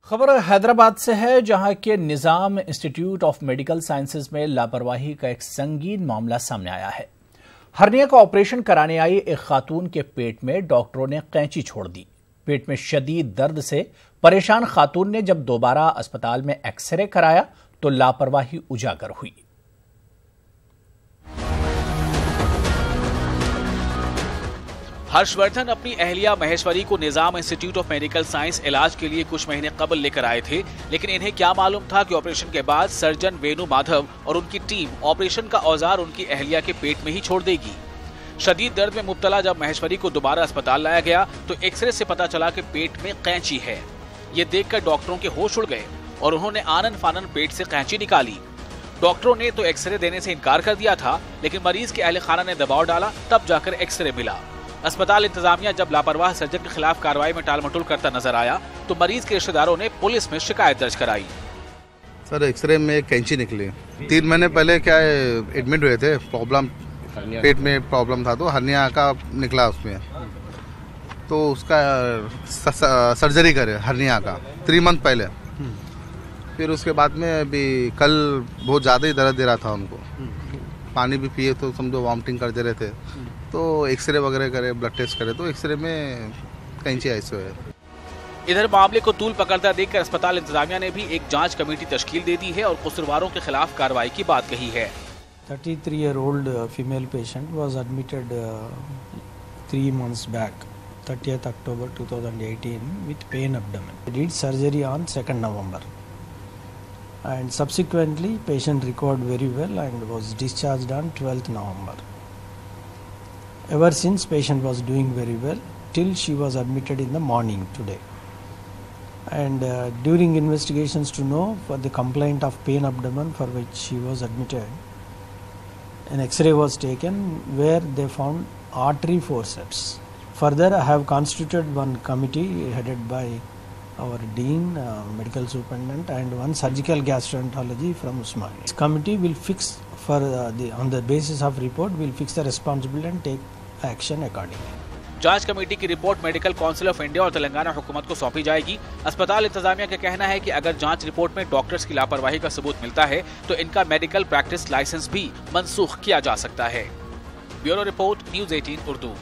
खबर हैदराबाद से है, जहां के निजाम इंस्टीट्यूट ऑफ मेडिकल साइंसेज में लापरवाही का एक संगीन मामला सामने आया है। हर्निया का ऑपरेशन कराने आई एक खातून के पेट में डॉक्टरों ने कैंची छोड़ दी। पेट में शदीद दर्द से परेशान खातून ने जब दोबारा अस्पताल में एक्सरे कराया तो लापरवाही उजागर हुई। हर्षवर्धन अपनी अहलिया महेश्वरी को निजाम इंस्टीट्यूट ऑफ मेडिकल साइंस इलाज के लिए कुछ महीने कबल लेकर आए थे, लेकिन इन्हें क्या मालूम था कि ऑपरेशन के बाद सर्जन वेणु माधव और उनकी टीम ऑपरेशन का औजार उनकी अहलिया के पेट में ही छोड़ देगी। शदीद दर्द में मुब्तला जब महेश्वरी को दोबारा अस्पताल लाया गया तो एक्सरे से पता चला कि पेट में कैंची है। ये देखकर डॉक्टरों के होश उड़ गए और उन्होंने आनन फानन पेट से कैंची निकाली। डॉक्टरों ने तो एक्सरे देने से इनकार कर दिया था, लेकिन मरीज के अहले खाना ने दबाव डाला, तब जाकर एक्सरे मिला। अस्पताल इंतजामिया जब लापरवाह सर्जन के खिलाफ कार्रवाई में टालमटोल करता नजर आया तो मरीज के रिश्तेदारों ने पुलिस में शिकायत दर्ज कराई। सर, एक्सरे में कैंची निकली। 3 महीने पहले क्या एडमिट हुए थे, प्रॉब्लम पेट में प्रॉब्लम था तो हर्निया का निकला उसमें, तो उसका सर्जरी करे हर्निया का 3 मंथ पहले। फिर उसके बाद में अभी कल बहुत ज़्यादा ही दर्द दे रहा था उनको, पानी भी पिए तो समझो वॉमिटिंग कर दे रहे थे, तो एक्सरे वगैरह करे, ब्लड टेस्ट करे तो एक्सरे में कैंची ऐसे है। इधर मामले को तूल पकड़ता देखकर अस्पताल इंतजामिया ने भी एक जांच कमेटी तश्कील दे दी है और कसूरवारों के खिलाफ कार्रवाई की बात कही है। 33-year-old female patient was admitted 3 months back, 30th October 2018 with pain abdomen. We did surgery on 2nd November and subsequently patient recovered very well and was discharged on 12th November. Ever since patient was doing very well till she was admitted in the morning today, and during investigations to know for the complaint of pain abdomen for which she was admitted, an x-ray was taken where they found artery forceps. Further, I have constituted one committee headed by our dean, medical superintendent, and one surgical gastroenterology from Usmania. This committee will fix on the basis of report will fix the responsibility and take action accordingly. जांच committee की report medical council of India और तेलंगाना हुकूमत को सौंपी जाएगी। अस्पताल इंतजामिया का कहना है कि अगर जांच रिपोर्ट में डॉक्टर्स की लापरवाही का सबूत मिलता है तो इनका मेडिकल प्रैक्टिस लाइसेंस भी मंसूख किया जा सकता है। Bureau report, news 18 Urdu.